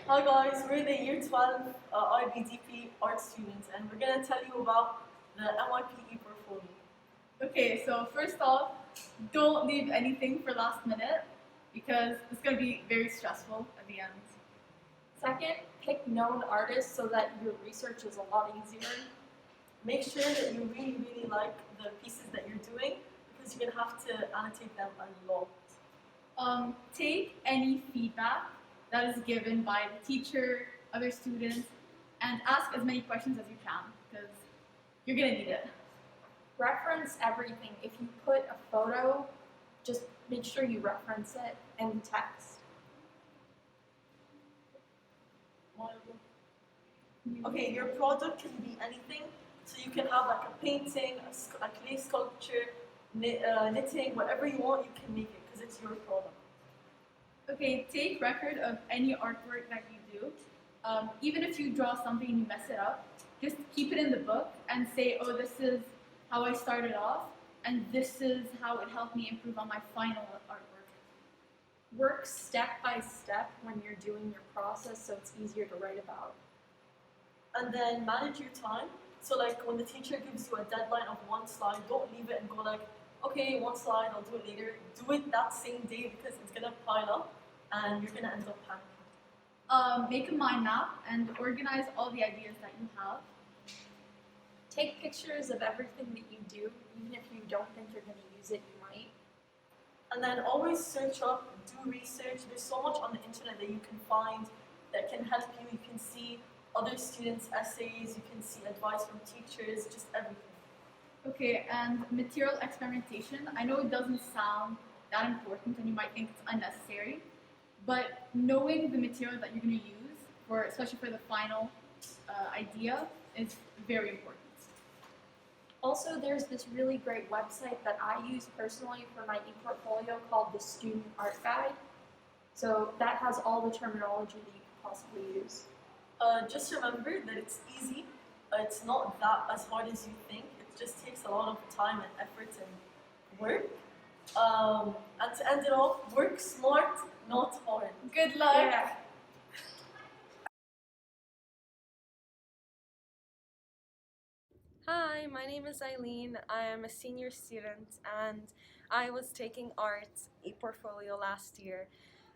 Hi guys, we're the Year 12 IBDP art students and we're going to tell you about the MYP ePortfolio. Okay, so first off, don't leave anything for last minute because it's going to be very stressful at the end. Second, pick known artists so that your research is a lot easier. Make sure that you really like the pieces that you're doing because you're going to have to annotate them a lot. Take any feedback that is given by the teacher, other students, and ask as many questions as you can because you're going to need it. Reference everything. If you put a photo, just make sure you reference it and text. Okay, your product can be anything. So you can have like a painting, a clay sculpture, knitting, whatever you want, you can make it because it's your product. Okay, take record of any artwork that you do. Even if you draw something and you mess it up, just keep it in the book and say, oh, this is how I started off, and this is how it helped me improve on my final artwork. Work step by step when you're doing your process so it's easier to write about. And then manage your time. So like when the teacher gives you a deadline of one slide, don't leave it and go like, okay, one slide, I'll do it later. Do it that same day because it's going to pile up and you're going to end up panicking. Make a mind map and organize all the ideas that you have. Take pictures of everything that you do, even if you don't think you're going to use it, you might. And then always search up, do research. There's so much on the internet that you can find that can help you. You can see other students' essays, you can see advice from teachers, just everything. Okay, and material experimentation. I know it doesn't sound that important and you might think it's unnecessary, but knowing the material that you're going to use, especially for the final idea, is very important. Also, there's this really great website that I use personally for my ePortfolio called the Student Art Guide. So that has all the terminology that you could possibly use. Just remember that it's easy. It's not that as hard as you think. It just takes a lot of time and effort and work. And to end it off, work smart, not hard. Good luck! Yeah. Hi, my name is Eileen. I am a senior student and I was taking art ePortfolio last year.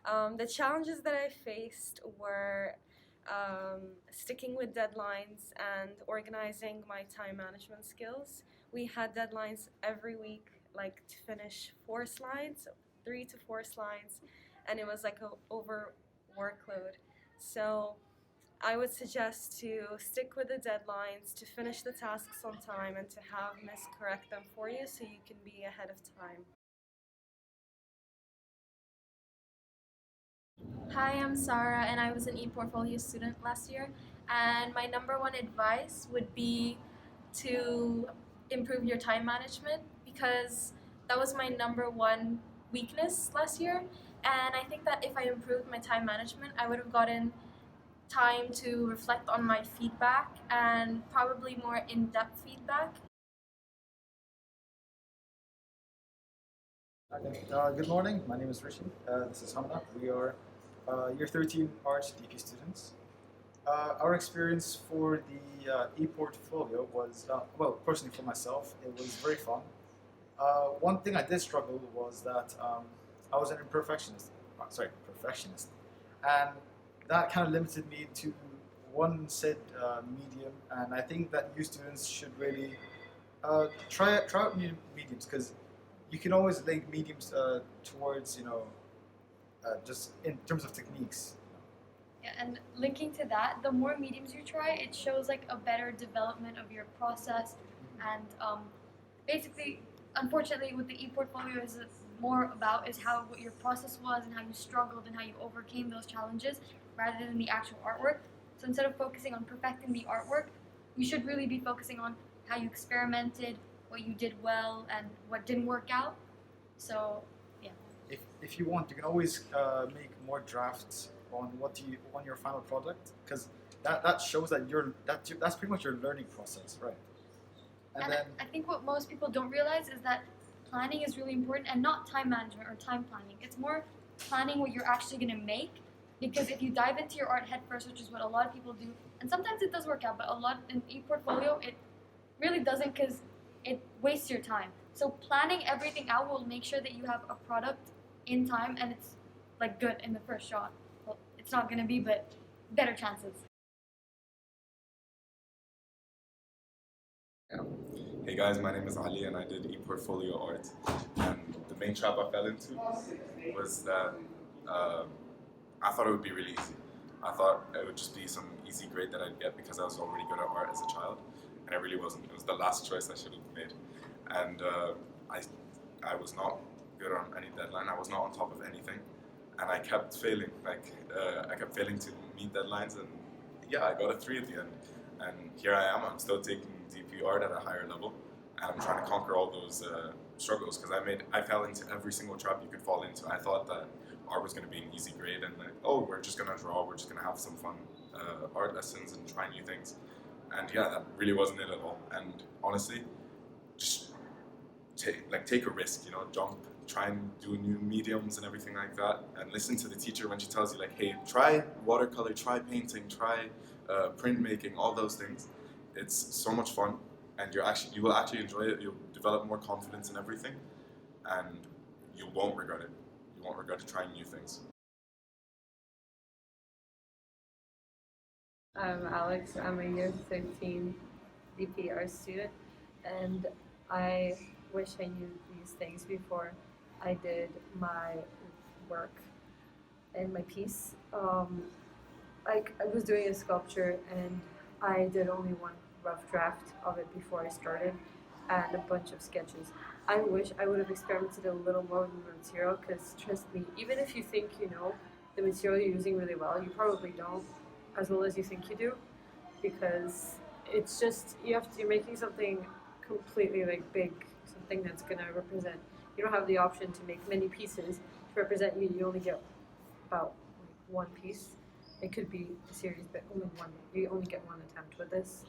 The challenges that I faced were sticking with deadlines and organizing my time management skills. We had deadlines every week, like to finish 4 slides, 3 to 4 slides, and it was like an over workload. So I would suggest to stick with the deadlines, to finish the tasks on time, and to have Miss correct them for you so you can be ahead of time. Hi, I'm Sarah and I was an ePortfolio student last year, and my number one advice would be to improve your time management because that was my number one weakness last year, and I think that if I improved my time management, I would have gotten time to reflect on my feedback and probably more in-depth feedback. Okay. Good morning. My name is Rishi. This is Hamna. We are Year 13 Art DP students. Our experience for the ePortfolio was, well, personally for myself, it was very fun. One thing I did struggle was that I was perfectionist, and that kind of limited me to one said medium, and I think that you students should really try out new mediums because you can always link mediums towards, just in terms of techniques. Yeah, and linking to that, the more mediums you try, it shows like a better development of your process, and basically, unfortunately, what the ePortfolio is more about is what your process was and how you struggled and how you overcame those challenges rather than the actual artwork. So instead of focusing on perfecting the artwork, you should really be focusing on how you experimented, what you did well, and what didn't work out. So, yeah. If you want, you can always make more drafts on on your final product, because that shows that that's pretty much your learning process, right? And then I think what most people don't realize is that planning is really important, and not time management or time planning. It's more planning what you're actually going to make, Because if you dive into your art headfirst, which is what a lot of people do, and sometimes it does work out, but a lot in ePortfolio, it really doesn't because it wastes your time. So planning everything out will make sure that you have a product in time and it's like good in the first shot. Well, it's not gonna be, but better chances. Hey guys, my name is Ali and I did ePortfolio art. And the main trap I fell into was that I thought it would be really easy. I thought it would just be some easy grade that I'd get because I was already good at art as a child, and it really wasn't. It was the last choice I should have made. And I was not good on any deadline. I was not on top of anything, and I kept failing. I kept failing to meet deadlines, and yeah, I got a 3 at the end. And here I am. I'm still taking DP art at a higher level, and I'm trying to conquer all those struggles because I fell into every single trap you could fall into. I thought that art was going to be an easy grade, and like, oh, we're just going to draw. We're just going to have some fun art lessons and try new things. And yeah, that really wasn't it at all. And honestly, just take a risk, jump, try and do new mediums and everything like that, and listen to the teacher when she tells you like, hey, try watercolor, try painting, try printmaking, all those things. It's so much fun, and you will actually enjoy it. You'll develop more confidence in everything, and you won't regret it. You won't regret trying new things. I'm Alex. I'm a year 13 DPR student, and I wish I knew these things before I did my work and my piece. I was doing a sculpture, and I did only one rough draft of it before I started, and a bunch of sketches. I wish I would have experimented a little more with the material, because trust me, even if you think you know the material you're using really well, you probably don't as well as you think you do, because it's just you're making something completely like big, something that's gonna represent. You don't have the option to make many pieces to represent you. You only get about like one piece. It could be a series, but only one. You only get one attempt with this,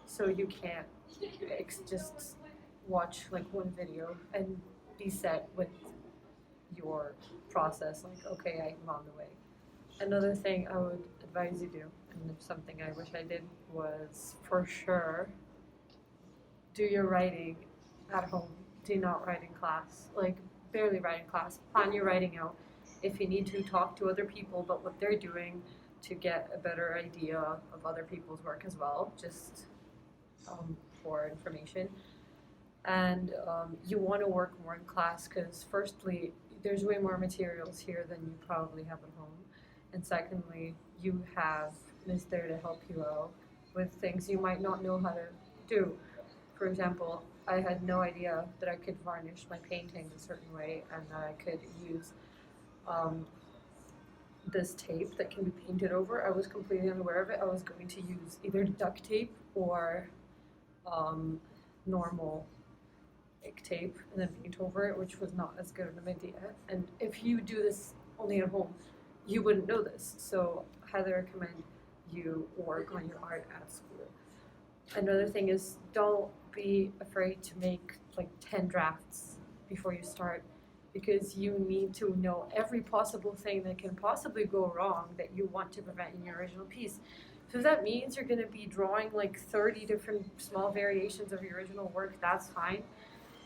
so you can't just watch like one video and be set with your process. Like, okay, I'm on the way. Another thing I would advise you do, and something I wish I did, was for sure do your writing at home. Do not write in class. Like, barely write in class. Plan your writing out. If you need to, talk to other people about what they're doing to get a better idea of other people's work as well, just for information. And you want to work more in class because, firstly, there's way more materials here than you probably have at home. And secondly, you have Ms. there to help you out with things you might not know how to do. For example, I had no idea that I could varnish my painting a certain way and that I could use this tape that can be painted over. I was completely unaware of it. I was going to use either duct tape or normal tape and then paint over it, which was not as good of an idea. And if you do this only at home, you wouldn't know this. So I highly recommend you work on your art at school. Another thing is, don't be afraid to make like 10 drafts before you start, because you need to know every possible thing that can possibly go wrong that you want to prevent in your original piece. So if that means you're going to be drawing like 30 different small variations of your original work, that's fine.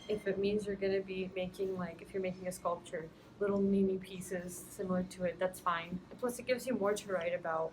If it means you're going to be making, like, if you're making a sculpture, little mini pieces similar to it, that's fine. Plus, it gives you more to write about